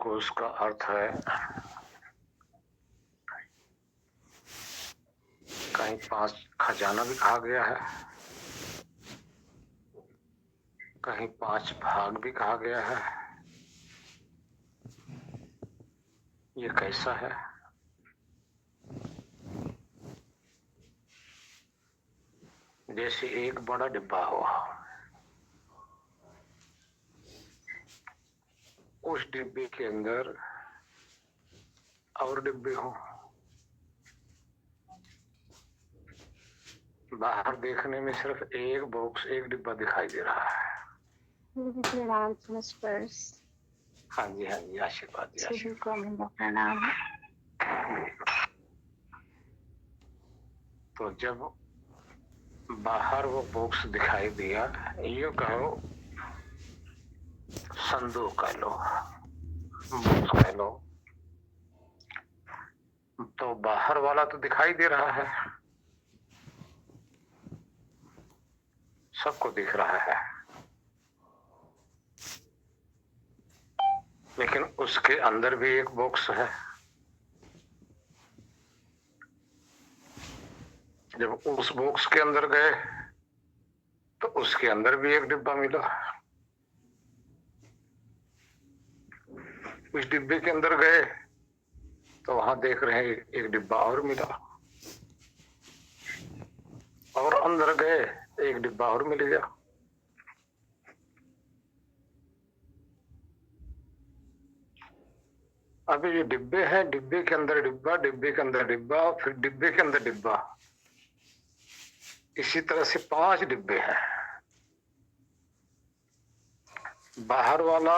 कोश का अर्थ है कहीं 5 खजाना भी कहा गया है, कहीं 5 भाग भी कहा गया है। ये कैसा है? जैसे एक बड़ा डिब्बा हो, उस डिब्बे के अंदर और डिब्बे हो। बाहर देखने में सिर्फ एक बॉक्स, एक डिब्बा दिखाई दे रहा है। प्रणाम मिस्टर्स। हाँ जी, हाँ जी, आशीर्वाद जी, सभी को मेरा प्रणाम। तो जब बाहर वो बॉक्स दिखाई दिया, ये कहो संदूक कह लो, बॉक्स कह लो, तो बाहर वाला तो दिखाई दे रहा है, सबको दिख रहा है, लेकिन उसके अंदर भी एक बॉक्स है। जब उस बॉक्स के अंदर गए तो उसके अंदर भी एक डिब्बा मिला। उस डिब्बे के अंदर गए तो वहां देख रहे हैं एक डिब्बा और मिला, और अंदर गए एक डिब्बा और मिल गया। अभी ये डिब्बे हैं, डिब्बे के अंदर डिब्बा, डिब्बे के अंदर डिब्बा, फिर डिब्बे के अंदर डिब्बा, इसी तरह से 5 डिब्बे हैं। बाहर वाला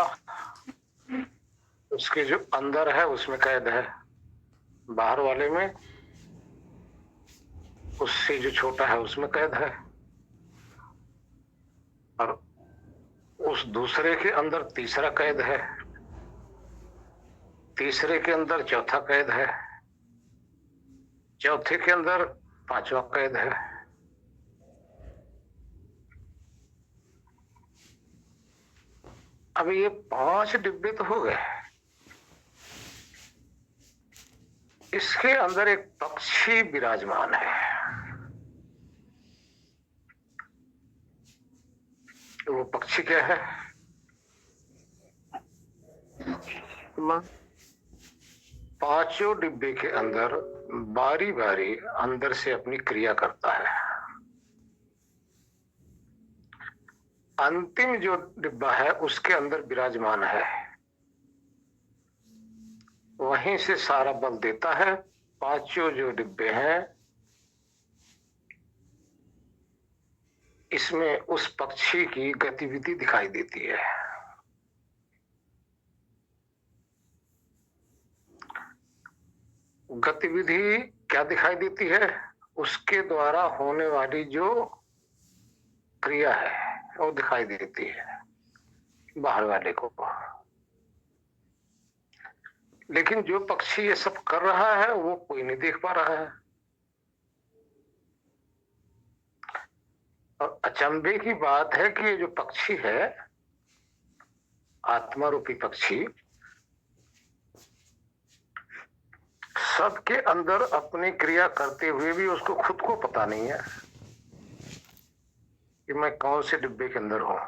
उसके जो अंदर है उसमें कैद है, बाहर वाले में उससे जो छोटा है उसमें कैद है, और उस दूसरे के अंदर तीसरा कैद है, तीसरे के अंदर चौथा कैद है, चौथे के अंदर 5वां कैद है। अब ये 5 डिब्बे तो हो गए, इसके अंदर एक पक्षी विराजमान है। वो पक्षी क्या है? माँ 5 डिब्बे के अंदर बारी बारी अंदर से अपनी क्रिया करता है। अंतिम जो डिब्बा है उसके अंदर विराजमान है, वहीं से सारा बल देता है। 5 जो डिब्बे हैं इसमें उस पक्षी की गतिविधि दिखाई देती है। गतिविधि क्या दिखाई देती है? उसके द्वारा होने वाली जो क्रिया है वो दिखाई देती है बाहर वाले को। लेकिन जो पक्षी ये सब कर रहा है वो कोई नहीं देख पा रहा है। और अचंभे की बात है कि ये जो पक्षी है, आत्मा रूपी पक्षी, सबके अंदर अपनी क्रिया करते हुए भी उसको खुद को पता नहीं है कि मैं कौन से डिब्बे के अंदर हूं।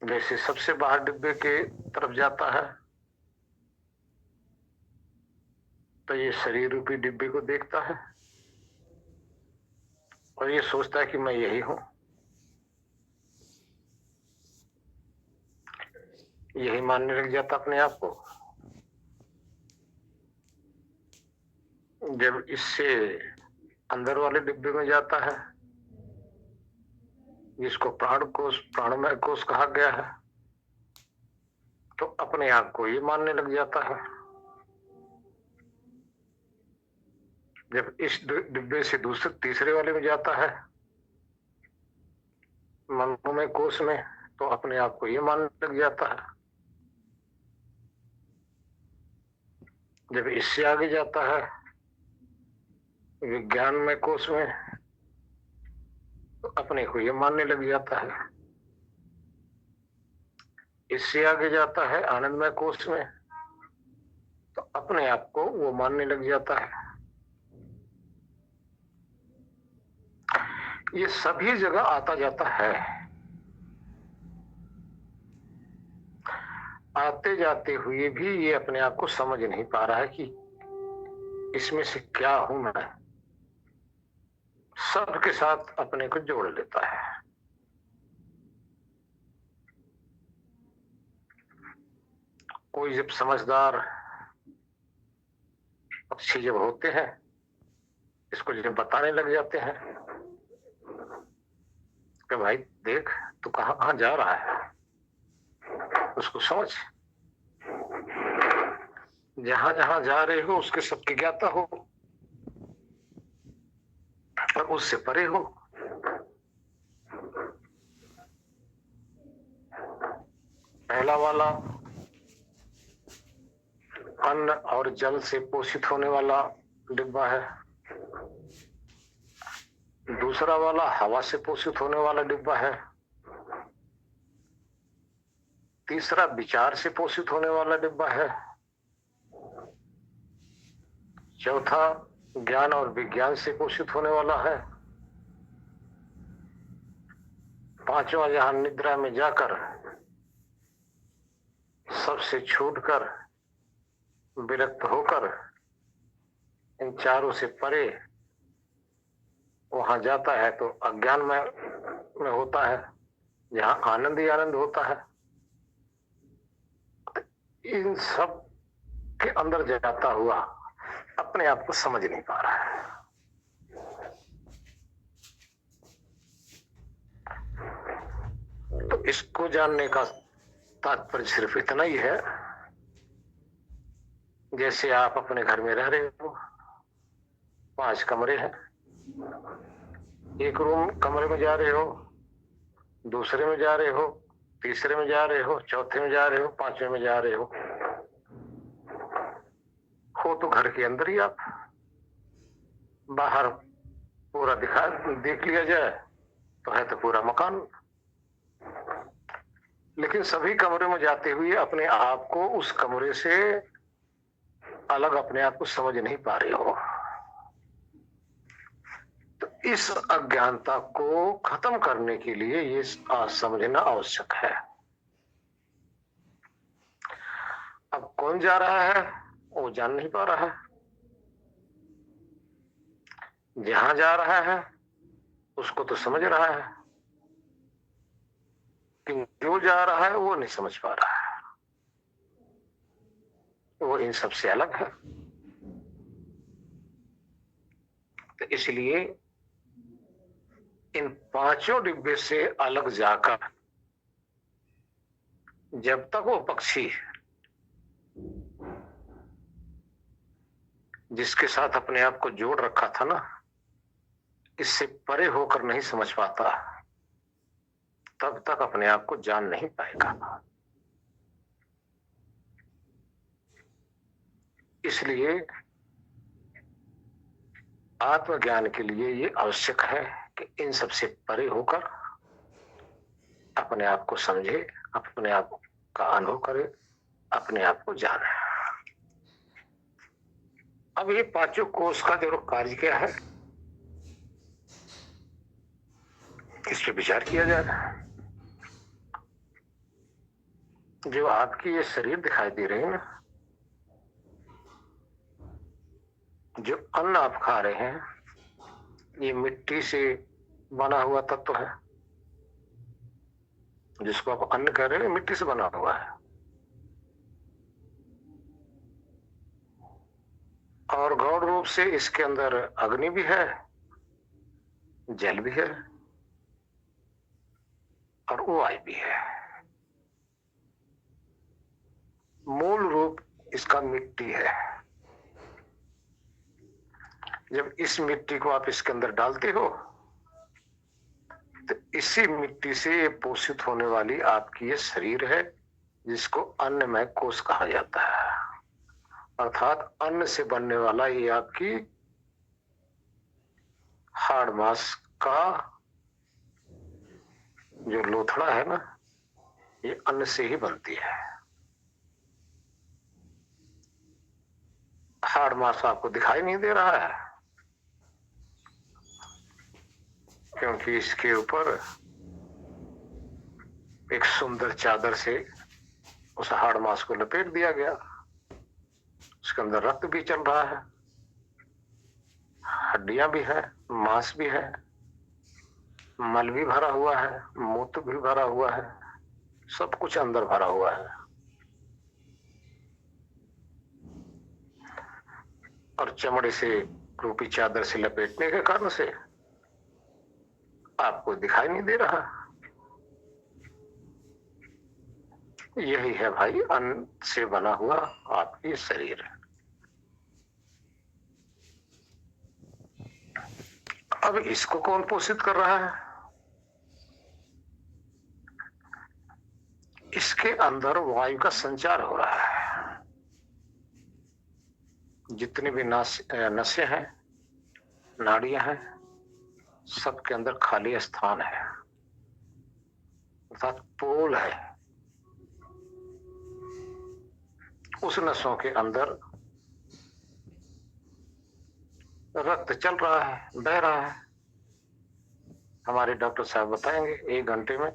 जैसे सबसे बाहर डिब्बे के तरफ जाता है तो ये शरीर रूपी डिब्बे को देखता है और ये सोचता है कि मैं यही हूं, यही मानने लग जाता अपने आप को। जब इससे अंदर वाले डिब्बे में जाता है जिसको प्राण कोश, प्राणमय कोश कहा गया है, तो अपने आप को ये मानने लग जाता है। जब इस डिब्बे से दूसरे तीसरे वाले में जाता है, मनोमय कोश में, तो अपने आप को ये मानने लग जाता है। जब इससे आगे जाता है विज्ञानमय कोश में, तो अपने को ये मानने लग जाता है। इससे आगे जाता है आनंदमय कोष में, तो अपने आप को वो मानने लग जाता है। ये सभी जगह आता जाता है। आते जाते हुए भी ये अपने आप को समझ नहीं पा रहा है कि इसमें से क्या हूं मैं। सबके साथ अपने को जोड़ लेता है। कोई जब समझदार पक्षी जब होते हैं, इसको जब बताने लग जाते हैं कि भाई देख तू कहां कहां जा रहा है, उसको समझ, जहां जहां जा रहे हो उसके सबकी ज्ञाता हो और उससे परे हो। पहला वाला अन्न और जल से पोषित होने वाला डिब्बा है। दूसरा वाला हवा से पोषित होने वाला डिब्बा है। तीसरा विचार से पोषित होने वाला डिब्बा है। चौथा ज्ञान और विज्ञान से पोषित होने वाला है। पांचवा जहां निद्रा में जाकर सबसे छूटकर विरक्त होकर इन चारों से परे वहां जाता है, तो अज्ञान में होता है, जहां आनंद ही आनंद होता है। इन सब के अंदर जाता हुआ अपने आप को समझ नहीं पा रहा है। तो इसको जानने का तात्पर्य सिर्फ इतना ही है, जैसे आप अपने घर में रह रहे हो, 5 कमरे हैं, एक रूम कमरे में जा रहे हो, दूसरे में जा रहे हो, तीसरे में जा रहे हो, चौथे में जा रहे हो, 5वें में जा रहे हो तो घर के अंदर ही आप। बाहर पूरा देख लिया जाए तो है तो पूरा मकान, लेकिन सभी कमरे में जाते हुए अपने आप को उस कमरे से अलग अपने आप को समझ नहीं पा रहे हो। तो इस अज्ञानता को खत्म करने के लिए ये समझना आवश्यक है। अब कौन जा रहा है वो जान नहीं पा रहा है, जहां जा रहा है उसको तो समझ रहा है, कि जो जा रहा है वो नहीं समझ पा रहा है, वो इन सब से अलग है। तो इसलिए इन 5 डिब्बे से अलग जाकर जब तक वो पक्षी जिसके साथ अपने आप को जोड़ रखा था ना, इससे परे होकर नहीं समझ पाता, तब तक अपने आप को जान नहीं पाएगा। इसलिए आत्मज्ञान के लिए ये आवश्यक है कि इन सब से परे होकर अपने आप को समझे, अपने आप का अनुभव करे, अपने आप को जाने। अब ये 5 कोष का जो कार्य क्या है, इस पे विचार किया जाए। जो आपकी ये शरीर दिखाई दे रहे हैं ना, जो अन्न आप खा रहे हैं, ये मिट्टी से बना हुआ तत्व है। जिसको आप अन्न कह रहे हैं मिट्टी से बना हुआ है, और गौण रूप से इसके अंदर अग्नि भी है, जल भी है और वायु भी है। मूल रूप इसका मिट्टी है। जब इस मिट्टी को आप इसके अंदर डालते हो तो इसी मिट्टी से पोषित होने वाली आपकी ये शरीर है, जिसको अन्नमय कोष कहा जाता है। अर्थात अन्न से बनने वाला ये आपकी हाड़ मांस का जो लोथड़ा है ना, ये अन्न से ही बनती है। हाड़ मांस आपको दिखाई नहीं दे रहा है, क्योंकि इसके ऊपर एक सुंदर चादर से उस हाड़ मांस को लपेट दिया गया। उसके अंदर रक्त भी चल रहा है, हड्डियां भी है, मांस भी है, मल भी भरा हुआ है, मूत्र भी भरा हुआ है, सब कुछ अंदर भरा हुआ है। और चमड़े से रूपी चादर से लपेटने के कारण से आपको दिखाई नहीं दे रहा। यही है भाई अन्न से बना हुआ आपकी शरीर। अब इसको कौन पोषित कर रहा है? इसके अंदर वायु का संचार हो रहा है। जितनी भी नसें हैं, नाड़ियां हैं, सबके अंदर खाली स्थान है, अर्थात पोल है। उस नसों के अंदर रक्त चल रहा है, बह रहा है। हमारे डॉक्टर साहब बताएंगे 1 घंटे में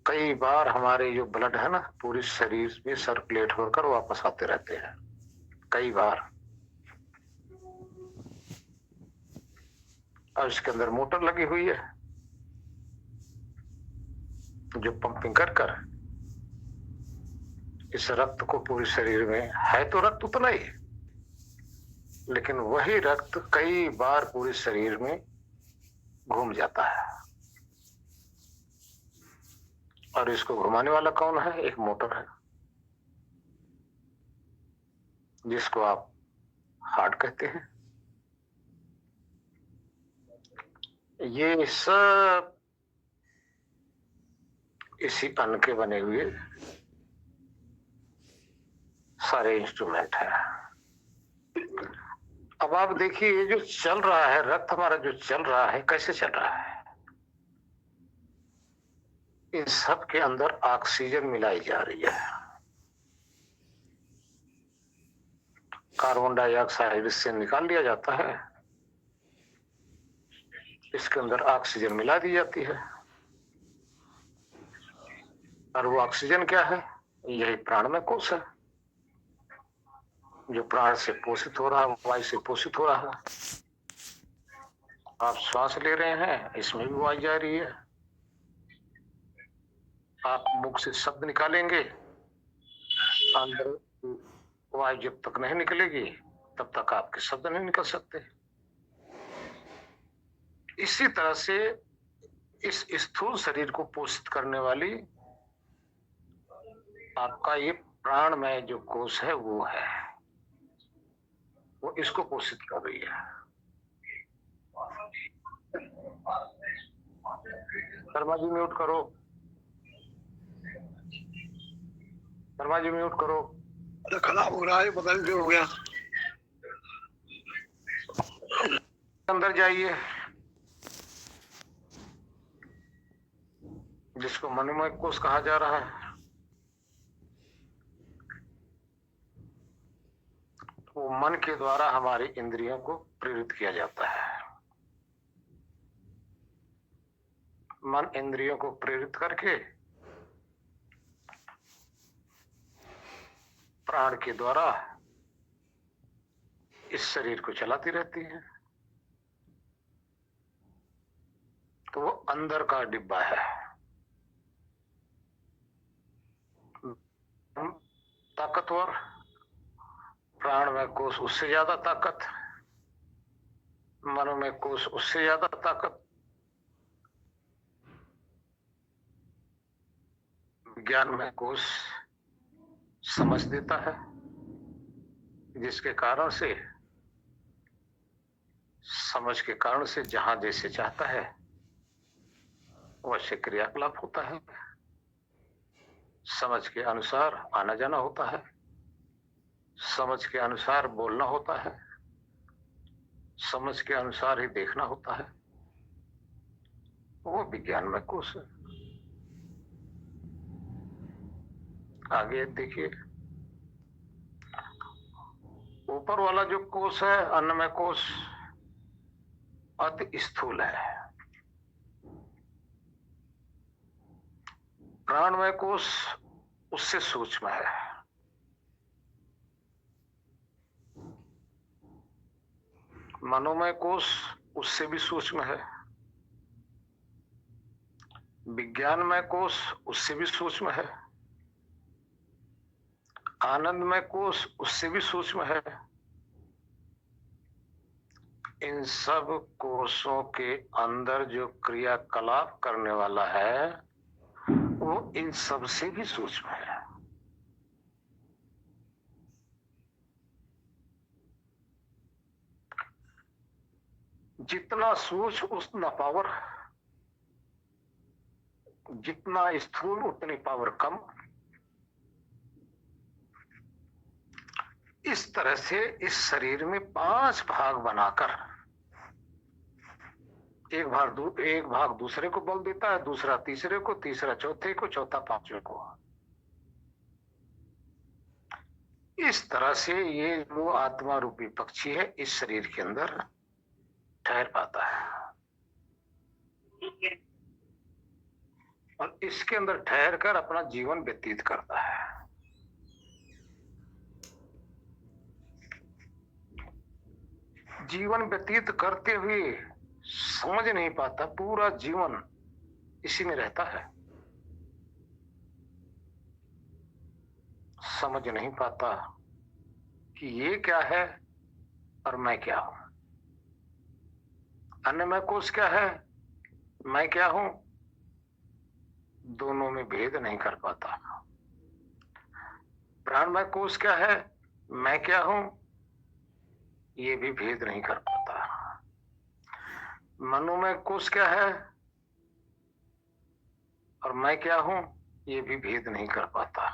कई बार हमारे जो ब्लड है ना, पूरे शरीर में सर्कुलेट होकर वापस आते रहते हैं, कई बार। और इसके अंदर मोटर लगी हुई है जो पंपिंग कर कर इस रक्त को पूरे शरीर में, है तो रक्त उतना ही, लेकिन वही रक्त कई बार पूरे शरीर में घूम जाता है। और इसको घुमाने वाला कौन है? एक मोटर है, जिसको आप हार्ट कहते हैं। ये सब इसी अन्न के बने हुए सारे इंस्ट्रूमेंट है। अब आप देखिए, ये जो चल रहा है, रक्त हमारा जो चल रहा है, कैसे चल रहा है? इन सब के अंदर ऑक्सीजन मिलाई जा रही है। कार्बन डाइऑक्साइड इससे निकाल लिया जाता है, इसके अंदर ऑक्सीजन मिला दी जाती है। और वो ऑक्सीजन क्या है? यही प्राणमय कोश है, जो प्राण से पोषित हो रहा है, वायु से पोषित हो रहा है। आप श्वास ले रहे हैं, इसमें भी वायु जा रही है। आप मुख से शब्द निकालेंगे, अंदर वायु जब तक नहीं निकलेगी तब तक आपके शब्द नहीं निकल सकते। इसी तरह से इस स्थूल शरीर को पोषित करने वाली आपका ये प्राणमय जो कोश है, वो है, वो इसको पोषित कर रही है। शर्मा जी म्यूट करो, शर्मा जी म्यूट करो। अरे खराब हो रहा है, पता नहीं क्यों हो गया। अंदर जाइए, जिसको मनोमय कोश कहा जा रहा है। वो मन के द्वारा हमारी इंद्रियों को प्रेरित किया जाता है। मन इंद्रियों को प्रेरित करके प्राण के द्वारा इस शरीर को चलाती रहती है। तो वो अंदर का डिब्बा है। ताकतवर प्राणमय कोश उससे ज्यादा ताकत, मनोमय कोश उससे ज्यादा ताकत, ज्ञानमय कोश समझ देता है, जिसके कारण से, समझ के कारण से जहां जैसे चाहता है वैसे क्रियाकलाप होता है। समझ के अनुसार आना जाना होता है, समझ के अनुसार बोलना होता है, समझ के अनुसार ही देखना होता है। वो विज्ञान में कोश है। आगे देखिए, ऊपर वाला जो कोश है अन्नमय कोश अति स्थूल है, प्राणमय कोश उससे सूक्ष्म है, मनोमय कोश उससे भी सूक्ष्म है, विज्ञानमय कोश उससे भी सूक्ष्म है, आनंदमय कोश उससे भी सूक्ष्म है। इन सब कोशों के अंदर जो क्रियाकलाप करने वाला है वो इन सब से भी सूक्ष्म है। जितना सूक्ष्म उतना पावर, जितना स्थूल उतनी पावर कम। इस तरह से इस शरीर में 5 भाग बनाकर एक भाग दूसरे को बल देता है, दूसरा तीसरे को, तीसरा चौथे को, चौथा पांचवें को। इस तरह से ये जो आत्मा रूपी पक्षी है इस शरीर के अंदर ठहर पाता है और इसके अंदर ठहर कर अपना जीवन व्यतीत करता है। जीवन व्यतीत करते हुए समझ नहीं पाता, पूरा जीवन इसी में रहता है, समझ नहीं पाता कि ये क्या है और मैं क्या हूं, अन्नमय कोश क्या है, मैं क्या हूं, दोनों में भेद नहीं कर पाता। प्राणमय कोश क्या है, मैं क्या हूं, ये भी भेद नहीं कर पाता। मनोमय कोश क्या है और मैं क्या हूं, ये भी भेद नहीं कर पाता।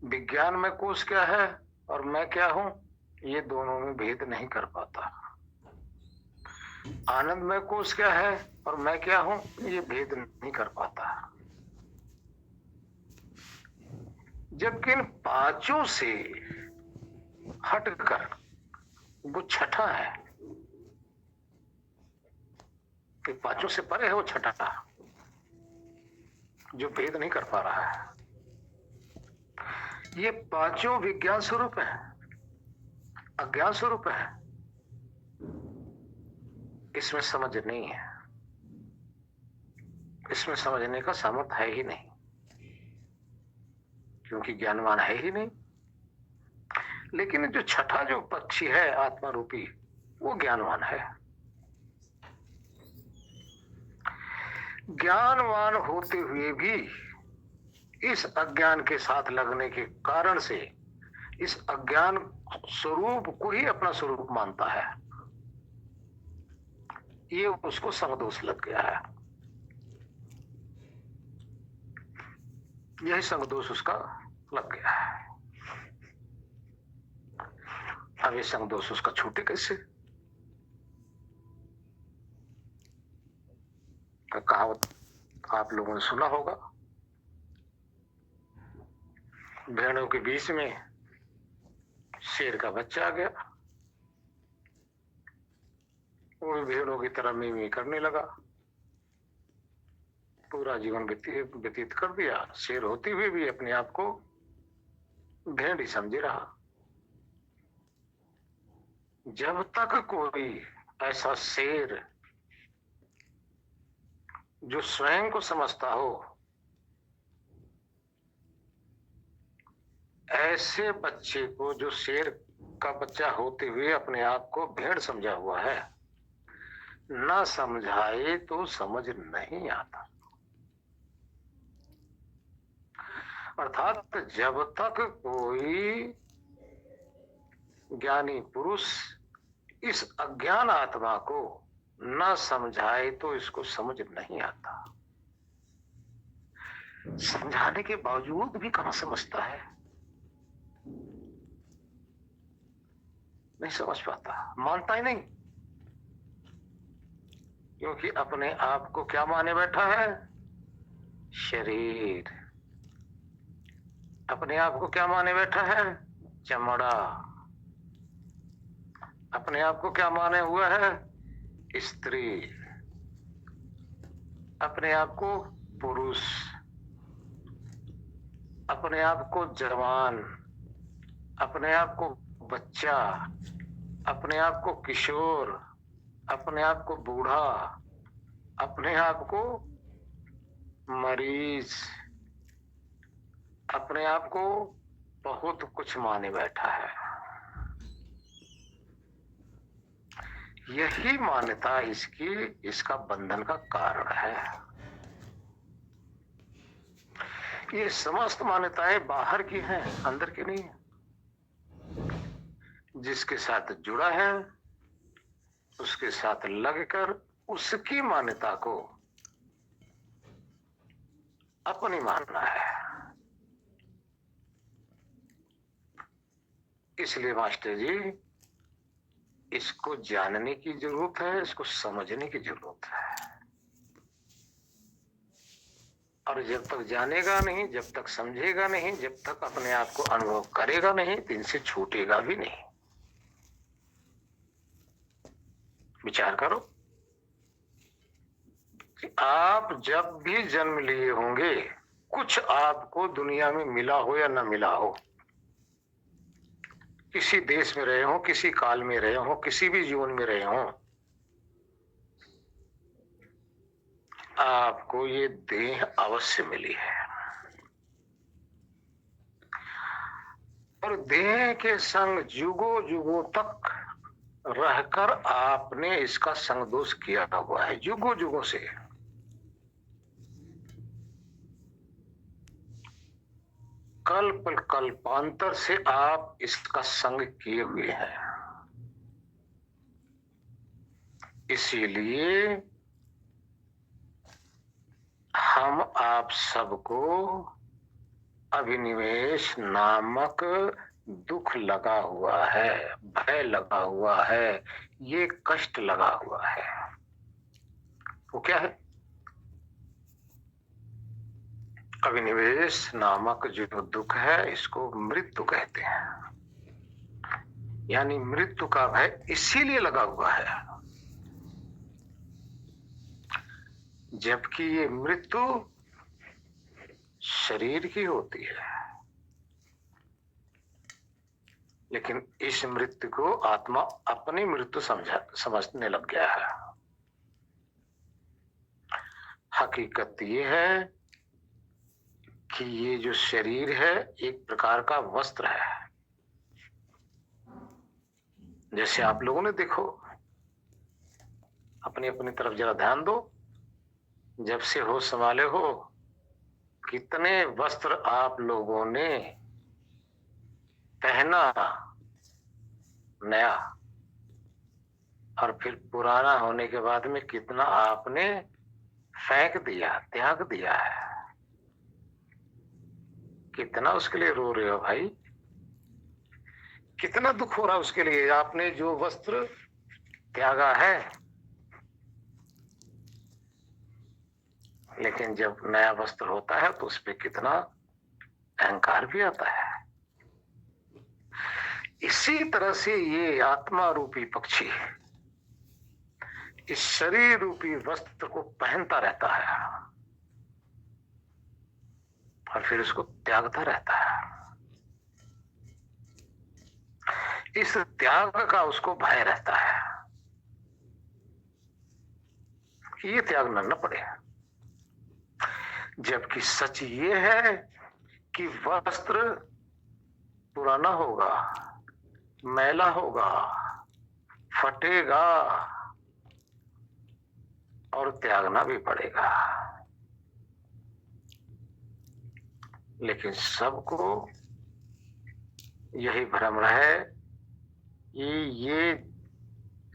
विज्ञान में कोश क्या है और मैं क्या हूं, ये दोनों में भेद नहीं कर पाता। आनंद में कोश क्या है और मैं क्या हूं, ये भेद नहीं कर पाता। जबकि इन पांचों से हटकर वो छठा है, कि पांचों से परे है वो छठा जो भेद नहीं कर पा रहा है। ये पांचों विज्ञान स्वरूप है, अज्ञान स्वरूप है, इसमें समझ नहीं है, इसमें समझने का सामर्थ्य है ही नहीं, क्योंकि ज्ञानवान है ही नहीं। लेकिन जो छठा जो पक्षी है आत्मा रूपी, वो ज्ञानवान है। ज्ञानवान होते हुए भी इस अज्ञान के साथ लगने के कारण से इस अज्ञान स्वरूप को ही अपना स्वरूप मानता है। ये उसको संगदोष लग गया है, यही संगदोष उसका लग गया है। अब ये संगदोष उसका छूटे कैसे? कहावत आप लोगों ने सुना होगा, भेड़ों के बीच में शेर का बच्चा आ गया, वो भी भेड़ों की तरह मी करने लगा, पूरा जीवन व्यतीत कर दिया। शेर होते हुए भी अपने आप को भेड़ ही समझे रहा। जब तक कोई ऐसा शेर जो स्वयं को समझता हो, ऐसे बच्चे को जो शेर का बच्चा होते हुए अपने आप को भेड़ समझा हुआ है, ना समझाए तो समझ नहीं आता। अर्थात जब तक कोई ज्ञानी पुरुष इस अज्ञान आत्मा को ना समझाए तो इसको समझ नहीं आता। समझाने के बावजूद भी कहां समझता है, नहीं समझ पाता, मानता ही नहीं, क्योंकि अपने आप को क्या माने बैठा है, शरीर। अपने आप को क्या माने बैठा है? चमड़ा। अपने आप को क्या माने हुआ है? स्त्री। अपने आप को पुरुष, अपने आप को जवान, अपने आप को बच्चा, अपने आप को किशोर, अपने आप को बूढ़ा, अपने आप को मरीज, अपने आप को बहुत कुछ माने बैठा है। यही मान्यता इसका बंधन का कारण है। ये समस्त मान्यताएं बाहर की हैं, अंदर की नहीं है। जिसके साथ जुड़ा है उसके साथ लगकर उसकी मान्यता को अपनी मानना है। इसलिए मास्टर जी, इसको जानने की जरूरत है, इसको समझने की जरूरत है। और जब तक जानेगा नहीं, जब तक समझेगा नहीं, जब तक अपने आप को अनुभव करेगा नहीं, तो इनसे छूटेगा भी नहीं। विचार करो कि आप जब भी जन्म लिए होंगे, कुछ आपको दुनिया में मिला हो या न मिला हो, किसी देश में रहे हो, किसी काल में रहे हो, किसी भी जीवन में रहे हो, आपको ये देह अवश्य मिली है। और देह के संग युगों युगों तक रहकर आपने इसका संग दोष किया हुआ है, युगों युगों से। कल्प कल्पांतर से आप इसका संग किए हुए हैं। इसीलिए हम आप सबको अभिनिवेश नामक दुख लगा हुआ है, भय लगा हुआ है, ये कष्ट लगा हुआ है। वो क्या है? अभिनिवेश नामक जो दुख है, इसको मृत्यु कहते हैं। यानी मृत्यु का भय इसीलिए लगा हुआ है, जबकि ये मृत्यु शरीर की होती है। लेकिन इस मृत्यु को आत्मा अपनी मृत्यु समझने लग गया है। हकीकत ये है कि ये जो शरीर है एक प्रकार का वस्त्र है। जैसे आप लोगों ने देखो, अपनी अपनी तरफ जरा ध्यान दो, जब से होश संभाले हो, कितने वस्त्र आप लोगों ने पहना नया, और फिर पुराना होने के बाद में कितना आपने फेंक दिया, त्याग दिया है। कितना उसके लिए रो रहे हो भाई, कितना दुख हो रहा है उसके लिए, आपने जो वस्त्र त्यागा है। लेकिन जब नया वस्त्र होता है तो उस पर कितना अहंकार भी आता है। इसी तरह से ये आत्मा रूपी पक्षी इस शरीर रूपी वस्त्र को पहनता रहता है और फिर उसको त्यागता रहता है। इस त्याग का उसको भय रहता है कि ये त्यागना न पड़े। जबकि सच ये है कि वस्त्र पुराना होगा, मैला होगा, फटेगा और त्यागना भी पड़ेगा। लेकिन सबको यही भ्रम है कि ये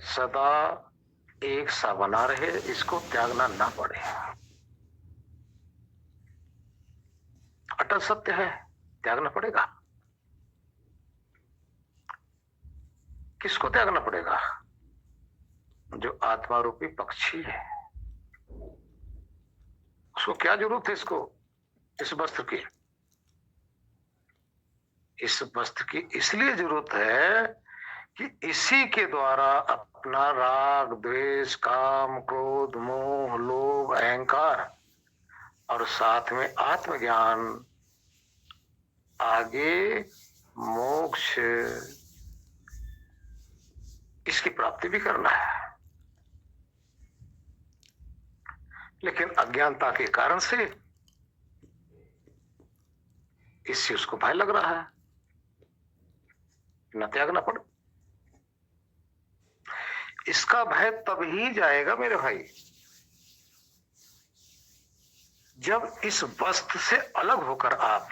सदा एक सा बना रहे, इसको त्यागना ना पड़े। अटल सत्य है, त्यागना पड़ेगा। किसको त्यागना पड़ेगा? जो आत्मा रूपी पक्षी है। उसको क्या जरूरत है इसको, इस वस्त्र की? इस वस्त्र की इसलिए जरूरत है कि इसी के द्वारा अपना राग, द्वेष, काम, क्रोध, मोह, लोभ, अहंकार और साथ में आत्मज्ञान, आगे मोक्ष, इसकी प्राप्ति भी करना है। लेकिन अज्ञानता के कारण से इससे उसको भय लग रहा है, न त्यागना पड़े। इसका भय तब ही जाएगा मेरे भाई, जब इस वस्त्र से अलग होकर आप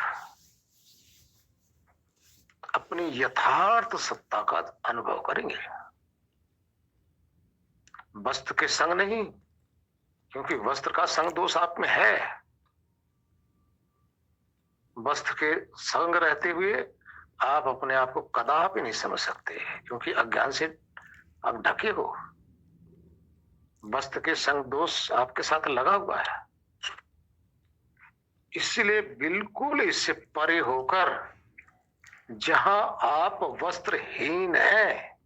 अपनी यथार्थ सत्ता का अनुभव करेंगे। वस्त्र के संग नहीं, क्योंकि वस्त्र का संग दोष आप में है। वस्त्र के संग रहते हुए आप अपने आप को कदापि नहीं समझ सकते, क्योंकि अज्ञान से आप ढके हो। वस्त्र के संग दोष आपके साथ लगा हुआ है। इसलिए बिल्कुल इससे परे होकर जहां आप वस्त्रहीन हैं,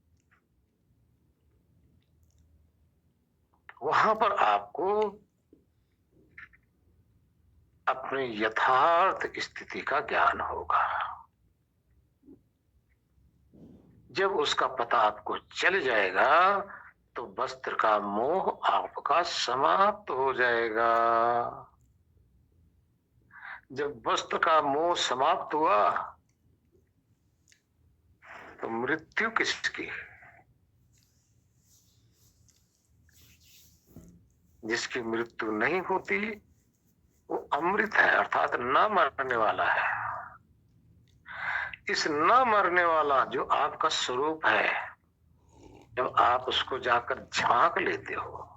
वहां पर आपको अपनी यथार्थ स्थिति का ज्ञान होगा। जब उसका पता आपको चल जाएगा तो वस्त्र का मोह आपका समाप्त हो जाएगा। जब वस्त्र का मोह समाप्त हुआ तो मृत्यु किसकी? जिसकी मृत्यु नहीं होती वो अमृत है, अर्थात न मरने वाला है। इस न मरने वाला जो आपका स्वरूप है, जब आप उसको जाकर झांक लेते हो,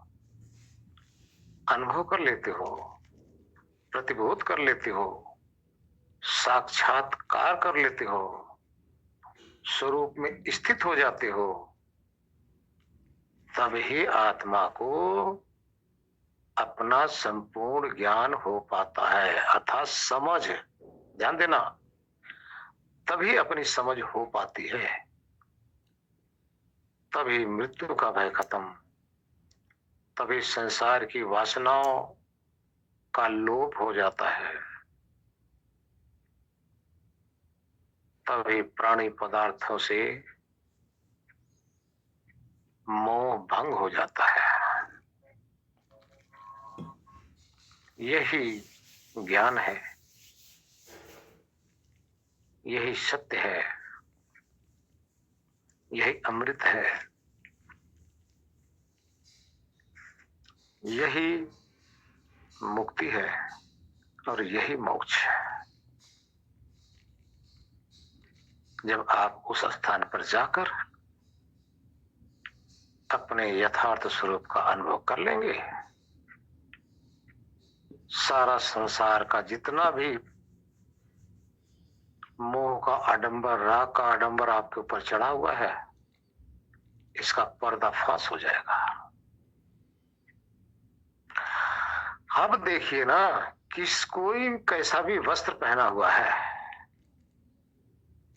अनुभव कर लेते हो, प्रतिबोध कर लेते हो, साक्षात्कार कर लेते हो, स्वरूप में स्थित हो जाते हो, तब ही आत्मा को अपना संपूर्ण ज्ञान हो पाता है, अर्थात समझ। ध्यान देना, तभी अपनी समझ हो पाती है, तभी मृत्यु का भय खत्म, तभी संसार की वासनाओं का लोप हो जाता है, तभी प्राणी पदार्थों से मोह भंग हो जाता है। यही ज्ञान है, यही सत्य है, यही अमृत है, यही मुक्ति है और यही मोक्ष है। जब आप उस स्थान पर जाकर अपने यथार्थ स्वरूप का अनुभव कर लेंगे, सारा संसार का जितना भी मोह का आडंबर, राग का आडंबर आपके ऊपर चढ़ा हुआ है, इसका पर्दाफाश हो जाएगा। अब देखिए ना, किस कोई कैसा भी वस्त्र पहना हुआ है,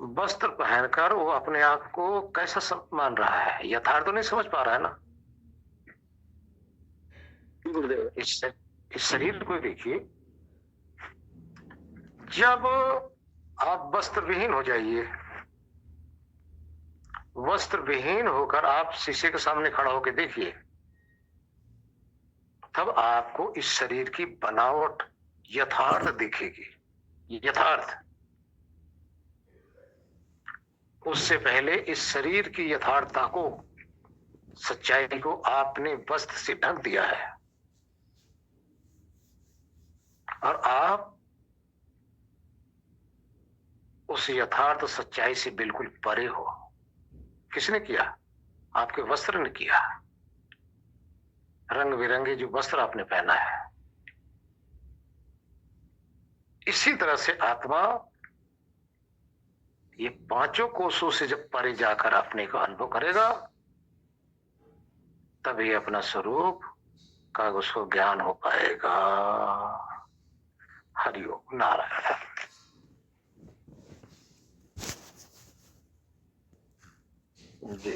वस्त्र पहनकर वो अपने आप को कैसा मान रहा है, यथार्थ तो नहीं समझ पा रहा है ना। इस शरीर को देखिए, जब आप वस्त्र विहीन हो जाइए, वस्त्र विहीन होकर आप शीशे के सामने खड़ा होकर देखिए, तब आपको इस शरीर की बनावट यथार्थ दिखेगी। यथार्थ, उससे पहले इस शरीर की यथार्थता को, सच्चाई को आपने वस्त्र से ढक दिया है और आप उस यथार्थ सच्चाई से बिल्कुल परे हो। किसने किया? आपके वस्त्र ने किया। रंग बिरंगे जो वस्त्र आपने पहना है, इसी तरह से आत्मा ये पांचों कोषों से जब परे जाकर अपने को अनुभव करेगा, तभी अपना स्वरूप का उसको ज्ञान हो पाएगा। हरिओम, नारायण। जी